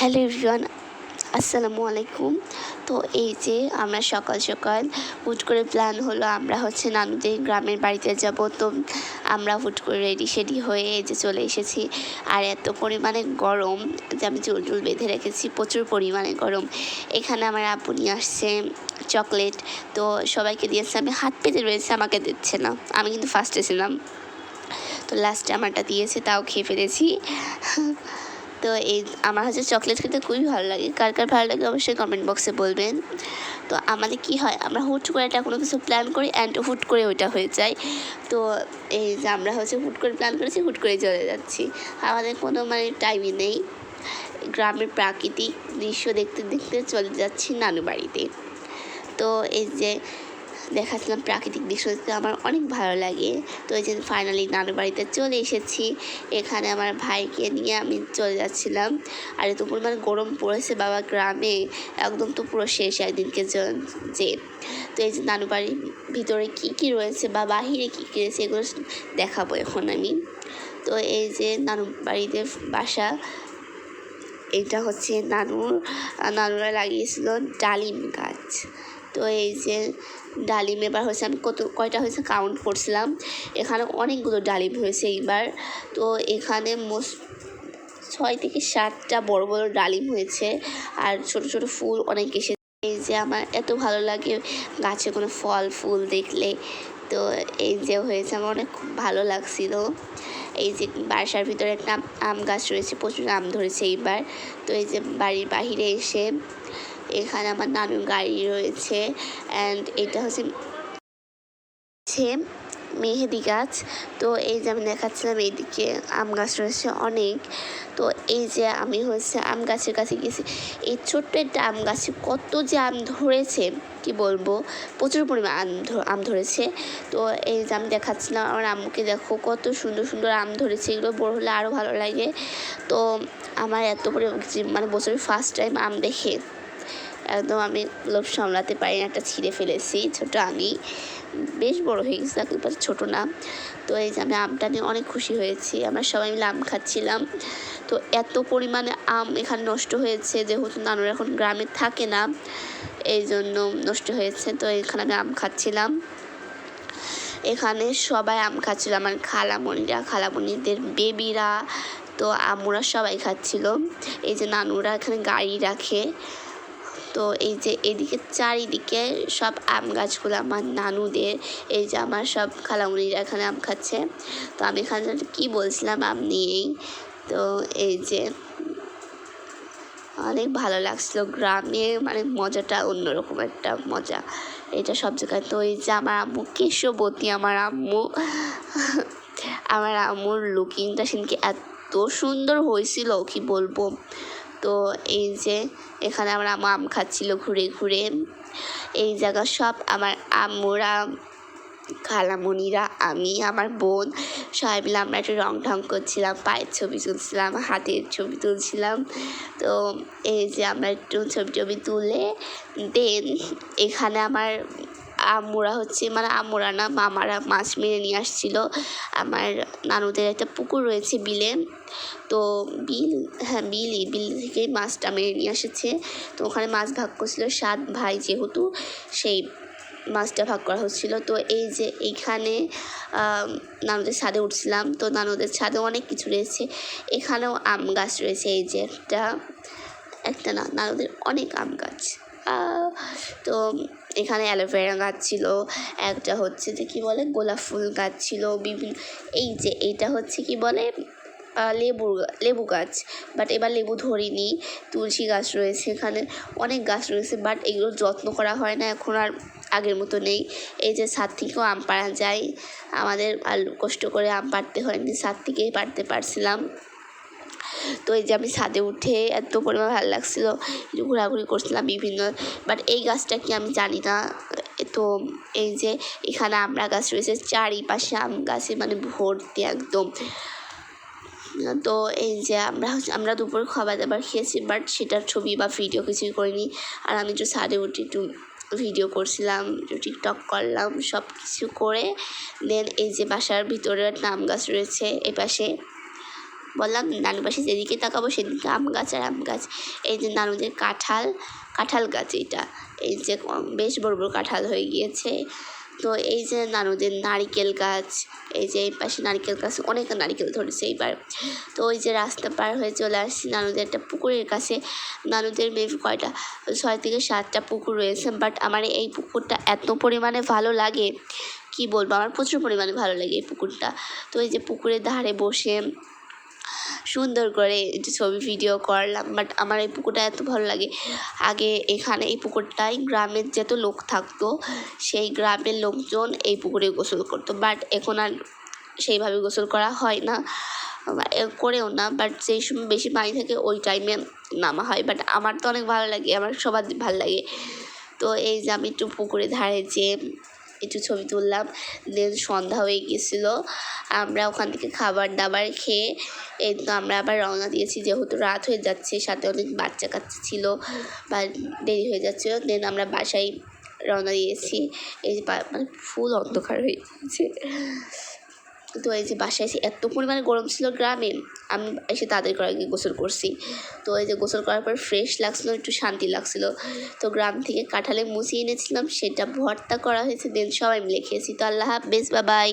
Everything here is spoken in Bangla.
হ্যালো এভরিওয়ান, আসসালামু আলাইকুম। তো এই যে আমরা সকাল সকাল হুট করে প্ল্যান হলো আমরা নানুদের গ্রামের বাড়িতে যাব। তো আমরা হুট করে রেডি সেডি হয়ে এই যে চলে এসেছি। আর এত পরিমাণে গরম যে আমি চুল বেঁধে রেখেছি, প্রচুর পরিমাণে গরম। এখানে আমার আপু নিয়ে আসছে চকলেট, তো সবাইকে দিয়েছে। আমি হাত পেতে রয়েছে, আমাকে দিচ্ছে না। আমি কিন্তু ফার্স্টে ছিলাম, তো লাস্টে আমারটা দিয়েছে, তাও খেয়ে ফেলেছি। তো আমার চকলেট খেতে খুবই ভালো লাগে। কার কার ভালো লাগে অবশ্যই কমেন্ট বক্সে বলবেন। তো আমাদের কি হয়, আমরা হুট করে একটা কোনো কিছু প্ল্যান করি অ্যান্ড হুট করে ওইটা হয়ে যায়। তো এই যে আমরা হুট করে প্ল্যান করেছি, হুট করে চলে যাচ্ছি। আমাদের কোনো টাইমই নেই। গ্রামের প্রাকৃতিক দৃশ্য দেখতে দেখতে চলে যাচ্ছি নানু বাড়িতে। তো এই যে দেখাচ্ছিলাম প্রাকৃতিক দৃশ্য দেখতে আমার অনেক ভালো লাগে। তো এই যে ফাইনালি নানু বাড়িতে চলে এসেছি। এখানে আমার ভাইকে নিয়ে আমি চলে যাচ্ছিলাম। আর এত পরিমাণে গরম পড়েছে বাবা, গ্রামে একদম তো পুরো শেষ একদিনকে যে। তো এই যে নানু বাড়ির ভিতরে কী রয়েছে বা বাহিরে কী রয়েছে এগুলো দেখাবো এখন আমি। তো এই যে নানু বাড়িতে বাসা, এটা নানুরা লাগিয়েছিল ডালিম গাছ। তো এই যে ডালিম এবার আমি কয়টা হয়েছে কাউন্ট করছিলাম। এখানে অনেকগুলো ডালিম হয়েছে এইবার। তো এখানে 6 থেকে 7টা বড় বড় ডালিম হয়েছে, আর ছোট ছোট ফুল অনেক এসেছে। এই যে আমার এত ভালো লাগে গাছে কোনো ফল ফুল দেখলে। তো এই যে হয়েছে, আমার অনেক খুব ভালো লাগছিল। এই যে বাসার ভিতরে একটা আম গাছ রয়েছে, প্রচুর আম ধরেছে এইবার। তো এই যে বাড়ির বাহিরে এসে এখানে আমার নানুর গাড়ি রয়েছে, অ্যান্ড এটা মেহেদি গাছ। তো এই যে আমি দেখাচ্ছিলাম এইদিকে আম গাছ রয়েছে অনেক। তো এই যে আমি আম গাছের কাছে গেছি। এই ছোট্ট একটা আম গাছে কত যে আম ধরেছে কি বলবো, প্রচুর পরিমাণ আম ধরেছে। তো এই যে আমি দেখাচ্ছিলাম আমার আম্মুকে, দেখো কত সুন্দর সুন্দর আম ধরেছে, এগুলো বড় হলে আরও ভালো লাগে। তো আমার এত বছরের ফার্স্ট টাইম আম দেখে একদম আমি লোভ সামলাতে পারি না, একটা ছিঁড়ে ফেলেছি। ছোটো আমি বেশ বড় হয়ে গেছি, একবার ছোটো না। তো এই যে আমি আমটা নিয়ে অনেক খুশি হয়েছি। আমরা সবাই মিলে আম খাচ্ছিলাম। তো এত পরিমাণে আম এখানে নষ্ট হয়েছে, যেহেতু নানুর এখন গ্রামে থাকে না, এই জন্য নষ্ট হয়েছে। তো এখানে আমি আম খাচ্ছিলাম। এখানে সবাই আম খাচ্ছিল, আমার খালামণিদের বেবিরা, তো আম্মুরা সবাই খাচ্ছিল। এই যে নানুরা এখানে গাড়ি রাখে। তো এই যে এদিকে চারিদিকে সব আম গাছগুলো আমার নানুদের। এই যে আমার সব খালামণিরা এখানে আম খাচ্ছে। তো আমি এখানে কী বলছিলাম, আম নিয়েই। তো এই যে অনেক ভালো লাগছিলো, গ্রামে মজাটা অন্যরকম একটা মজা, এটা সব জায়গায়। তো এই যে আমার আম্মু কেশবতী, আমার আম্মুর লুকিংটা সেদিনকে এত সুন্দর হয়েছিল কি বলবো। তো এই যে এখানে আমার আম্মু আম খাচ্ছিল ঘুরে ঘুরে। এই জায়গা সব আমার আম্মুরা, খালামণিরা, আমি, আমার বোন সবাই মিলে আমরা একটু রং ঢং করছিলাম, পায়ের ছবি তুলছিলাম, হাতের ছবি তুলছিলাম। তো এই যে আমরা একটু ছবি তুলে দেন এখানে আমার আম্মুরা আম্মুরা না, মামারা মাছ মেরে নিয়ে আসছিল। আমার নানুদের একটা পুকুর রয়েছে বিলে, তো বিল থেকেই মাছটা মেরে নিয়ে এসেছে। তো ওখানে মাছ ভাগ করছিল 7 ভাই, যেহেতু সেই মাছটা ভাগ করা হচ্ছিলো। তো এই যে এইখানে নানুদের ছাদে উঠছিলাম। তো নানুদের ছাদে অনেক কিছু রয়েছে, এখানেও আম গাছ রয়েছে। এই যে একটা না, নানুদের অনেক আম গাছ। তো এখানে অ্যালোভেরা গাছ ছিল, একটা যে কী বলে গোলাপ ফুল গাছ ছিল বিভিন্ন। এই যে এইটা কি বলে লেবু গাছ, বাট এবার লেবু ধরিনি। তুলসী গাছ রয়েছে, এখানে অনেক গাছ রয়েছে, বাট এগুলো যত্ন করা হয় না, এখন আর আগের মতো নেই। এই যে ছাদ থেকেও আম পাড়া যায়, আমাদের আর কষ্ট করে আম পাড়তে হয়নি, ছাদ থেকেই পাড়তে পারছিলাম। তো এই যে আমি ছাদে উঠে এত পরিমাণ ভালো লাগছিলো, একটু ঘোরাঘুরি করছিলাম বিভিন্ন। বাট এই গাছটা কি আমি জানি না। তো এই যে এখানে আমড়া গাছ রয়েছে, চারিপাশে আম গাছে ভর্তি একদম। তো এই যে আমরা দুপুর খাবার দাবার খেয়েছি, বাট সেটার ছবি বা ভিডিও কিছুই করিনি। আর আমি একটু ছাদে উঠে একটু ভিডিও করছিলাম, একটু টিকটক করলাম, সব কিছু করে দেন এই যে বাসার ভিতরে একটা আম গাছ রয়েছে এপাশে। বললাম নানুর পাশে যেদিকে তাকাবো সেদিকে আম গাছ আর আম গাছ। এই যে নানুদের কাঁঠাল গাছ, এটা এই যে বেশ বড় বড় কাঁঠাল হয়ে গিয়েছে। তো এই যে নানুদের নারিকেল গাছ, এই যে এই পাশে নারিকেল গাছ, অনেক নারিকেল ধরেছে এইবার। তো ওই যে রাস্তা পার হয়ে চলে আসছি নানুদের একটা পুকুরের কাছে। নানুদের মেবি 6 থেকে 7টা পুকুর রয়েছে, বাট আমার এই পুকুরটা এত পরিমাণে ভালো লাগে কি বলবো, আমার প্রচুর পরিমাণে ভালো লাগে এই পুকুরটা। তো এই যে পুকুরের ধারে বসে সুন্দর করে একটু ছবি ভিডিও করলাম, বাট আমার এই পুকুরটা এত ভালো লাগে। আগে এখানে এই পুকুরটায় গ্রামের যত লোক থাকতো সেই গ্রামের লোকজন এই পুকুরে গোসল করতো, বাট এখন আর সেইভাবে গোসল করা হয় না, করেও না, বাট যেই সময় বেশি পানি থাকে ওই টাইমে নামা হয়। বাট আমার তো অনেক ভালো লাগে, আমার সবার ভালো লাগে। তো এই যে আমি একটু পুকুরের ধারে যেয়ে একটু ছবি তুললাম। দেন সন্ধ্যা হয়ে গিয়েছিলো, আমরা ওখান থেকে খাবার দাবার খেয়ে এই তো আমরা আবার রওনা দিয়েছি, যেহেতু রাত হয়ে যাচ্ছে, সাথে অনেক বাচ্চা কাচ্চা ছিল বা দেরি হয়ে যাচ্ছিলো। দেন আমরা বাসায় রওনা দিয়েছি। এই যে মানে ফুল অন্ধকার হয়ে গেছে। তো এই যে বাসায় এসে এত পরিমাণে গরম ছিল গ্রামে, আমি এসে তাদের ঘরে গিয়ে গোসল করছি। তো এই যে গোসল করার পর ফ্রেশ লাগছিলো, একটু শান্তি লাগছিলো। তো গ্রাম থেকে কাঁঠালে মুচি এনেছিলাম, সেটা ভর্তা করা হয়েছে, দেন সবাই মিলে খেয়েছি। তো আল্লাহ হাফেজ, বাই বাই।